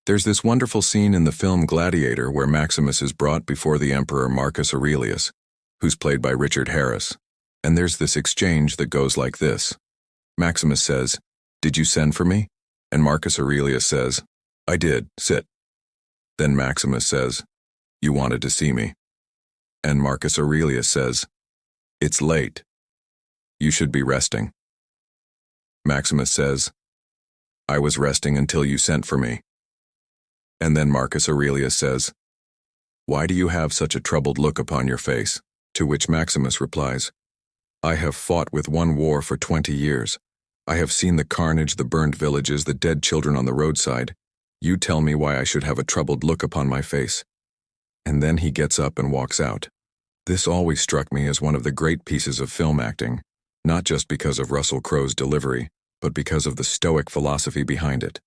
There's this wonderful scene in the film Gladiator where Maximus is brought before the Emperor Marcus Aurelius, who's played by Richard Harris, and there's this exchange that goes like this. Maximus says, "Did you send for me?" And Marcus Aurelius says, "I did, sit." Then Maximus says, "You wanted to see me." And Marcus Aurelius says, "It's late. You should be resting." Maximus says, "I was resting until you sent for me." And then Marcus Aurelius says, "Why do you have such a troubled look upon your face?" To which Maximus replies, "I have fought with one war for 20 years. I have seen the carnage, the burned villages, the dead children on the roadside. You tell me why I should have a troubled look upon my face." And then he gets up and walks out. This always struck me as one of the great pieces of film acting, not just because of Russell Crowe's delivery, but because of the Stoic philosophy behind it.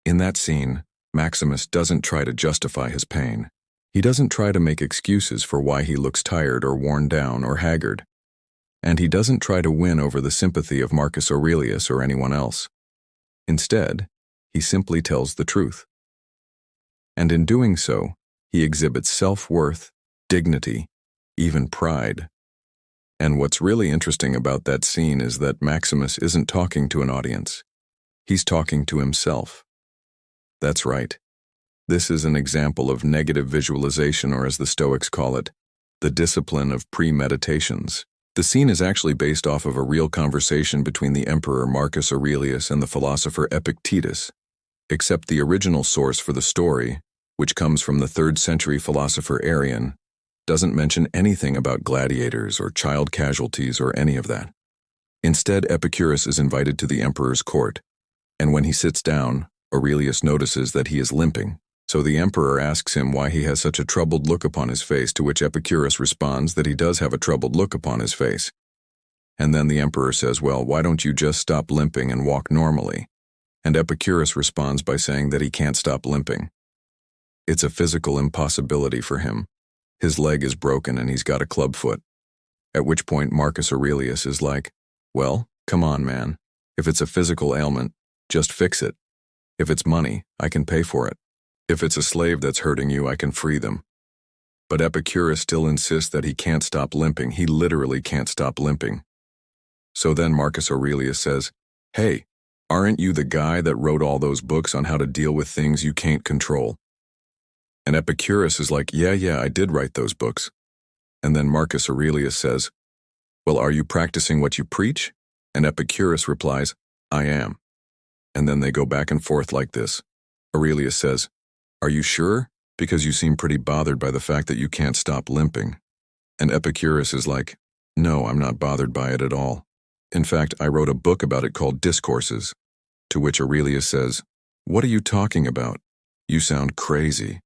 In that scene, Maximus doesn't try to justify his pain. He doesn't try to make excuses for why he looks tired or worn down or haggard. And he doesn't try to win over the sympathy of Marcus Aurelius or anyone else. Instead, he simply tells the truth. And in doing so, he exhibits self-worth, dignity, even pride. And what's really interesting about that scene is that Maximus isn't talking to an audience. He's talking to himself. That's right. This is an example of negative visualization, or as the Stoics call it, the discipline of premeditations. The scene is actually based off of a real conversation between the Emperor Marcus Aurelius and the philosopher Epictetus, except the original source for the story, which comes from the 3rd century philosopher Arrian, doesn't mention anything about gladiators or child casualties or any of that. Instead, Epicurus is invited to the emperor's court, and when he sits down, Aurelius notices that he is limping. So the emperor asks him why he has such a troubled look upon his face, to which Epicurus responds that he does have a troubled look upon his face. And then the emperor says, "Well, why don't you just stop limping and walk normally?" And Epicurus responds by saying that he can't stop limping. It's a physical impossibility for him. His leg is broken and he's got a club foot. At which point Marcus Aurelius is like, "Well, come on, man. If it's a physical ailment, just fix it. If it's money, I can pay for it. If it's a slave that's hurting you, I can free them." But Epicurus still insists that he can't stop limping. He literally can't stop limping. So then Marcus Aurelius says, "Hey, aren't you the guy that wrote all those books on how to deal with things you can't control?" And Epicurus is like, yeah, I did write those books." And then Marcus Aurelius says, "Well, are you practicing what you preach?" And Epicurus replies, "I am." And then they go back and forth like this. Aurelius says, "Are you sure? Because you seem pretty bothered by the fact that you can't stop limping." And Epicurus is like, "No, I'm not bothered by it at all. In fact, I wrote a book about it called Discourses." To which Aurelius says, "What are you talking about? You sound crazy.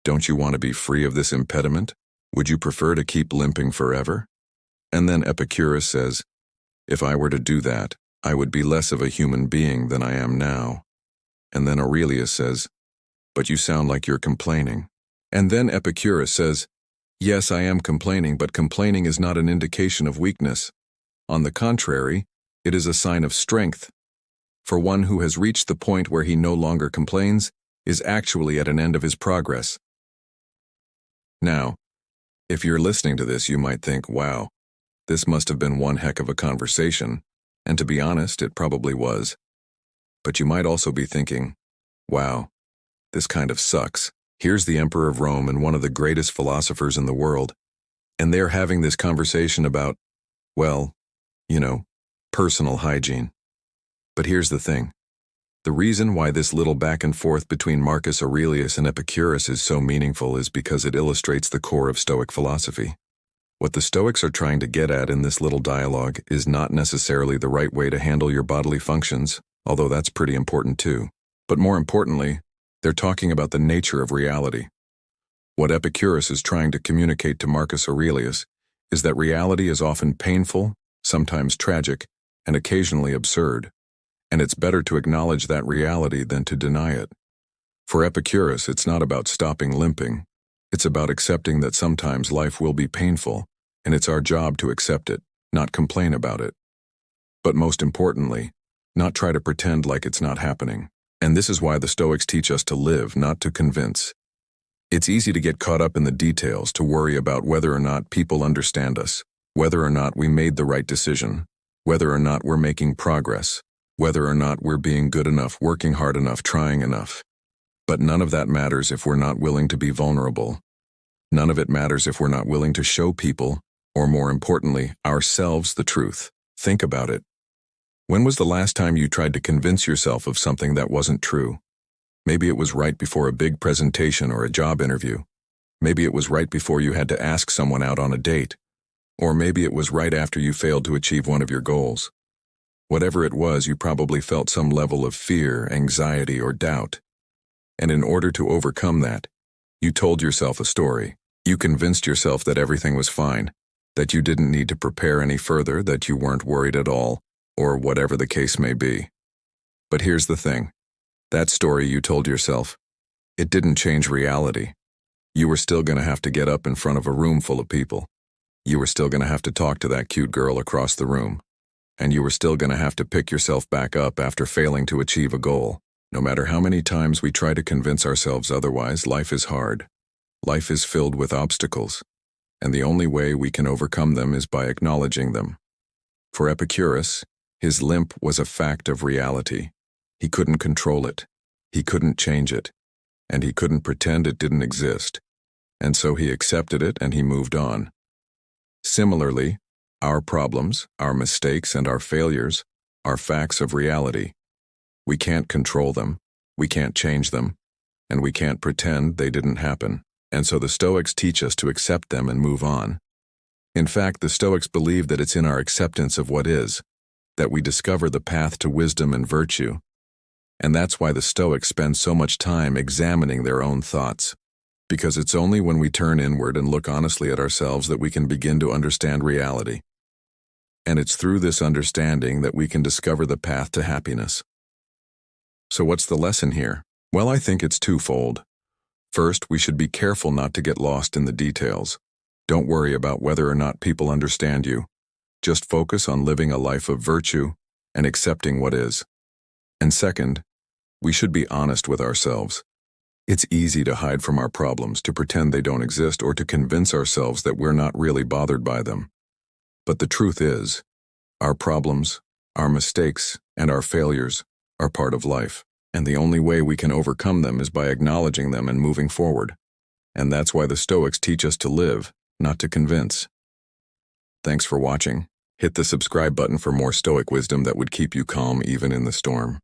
Don't you want to be free of this impediment? Would you prefer to keep limping forever?" And then Epicurus says, "If I were to do that, I would be less of a human being than I am now." And then Aurelius says, "But you sound like you're complaining." And then Epicurus says, "Yes, I am complaining, but complaining is not an indication of weakness. On the contrary, it is a sign of strength. For one who has reached the point where he no longer complains is actually at an end of his progress." Now, if you're listening to this, you might think, wow, this must have been one heck of a conversation. And to be honest, it probably was. But you might also be thinking, wow, this kind of sucks. Here's the Emperor of Rome and one of the greatest philosophers in the world, and they're having this conversation about, well, personal hygiene. But here's the thing. The reason why this little back and forth between Marcus Aurelius and Epicurus is so meaningful is because it illustrates the core of Stoic philosophy. What the Stoics are trying to get at in this little dialogue is not necessarily the right way to handle your bodily functions, although that's pretty important too. But more importantly, they're talking about the nature of reality. What Epicurus is trying to communicate to Marcus Aurelius is that reality is often painful, sometimes tragic, and occasionally absurd. And it's better to acknowledge that reality than to deny it. For Epicurus, it's not about stopping limping. It's about accepting that sometimes life will be painful, and it's our job to accept it, not complain about it. But most importantly, not try to pretend like it's not happening. And this is why the Stoics teach us to live, not to convince. It's easy to get caught up in the details, to worry about whether or not people understand us, whether or not we made the right decision, whether or not we're making progress, whether or not we're being good enough, working hard enough, trying enough. But none of that matters if we're not willing to be vulnerable. None of it matters if we're not willing to show people, or more importantly, ourselves, the truth. Think about it. When was the last time you tried to convince yourself of something that wasn't true? Maybe it was right before a big presentation or a job interview. Maybe it was right before you had to ask someone out on a date. Or maybe it was right after you failed to achieve one of your goals. Whatever it was, you probably felt some level of fear, anxiety, or doubt. And in order to overcome that, you told yourself a story. You convinced yourself that everything was fine, that you didn't need to prepare any further, that you weren't worried at all, or whatever the case may be. But here's the thing. That story you told yourself, it didn't change reality. You were still going to have to get up in front of a room full of people. You were still going to have to talk to that cute girl across the room. And you were still going to have to pick yourself back up after failing to achieve a goal. No matter how many times we try to convince ourselves otherwise, life is hard. Life is filled with obstacles. And the only way we can overcome them is by acknowledging them. For Epicurus, his limp was a fact of reality. He couldn't control it. He couldn't change it. And he couldn't pretend it didn't exist. And so he accepted it and he moved on. Similarly, our problems, our mistakes, and our failures are facts of reality. We can't control them, we can't change them, and we can't pretend they didn't happen. And so the Stoics teach us to accept them and move on. In fact, the Stoics believe that it's in our acceptance of what is that we discover the path to wisdom and virtue. And that's why the Stoics spend so much time examining their own thoughts. Because it's only when we turn inward and look honestly at ourselves that we can begin to understand reality. And it's through this understanding that we can discover the path to happiness. So what's the lesson here? Well, I think it's twofold. First, we should be careful not to get lost in the details. Don't worry about whether or not people understand you. Just focus on living a life of virtue and accepting what is. And second, we should be honest with ourselves. It's easy to hide from our problems, to pretend they don't exist, or to convince ourselves that we're not really bothered by them. But the truth is, our problems, our mistakes, and our failures are part of life, and the only way we can overcome them is by acknowledging them and moving forward. And that's why the Stoics teach us to live, not to convince. Thanks for watching. Hit the subscribe button for more Stoic wisdom that would keep you calm even in the storm.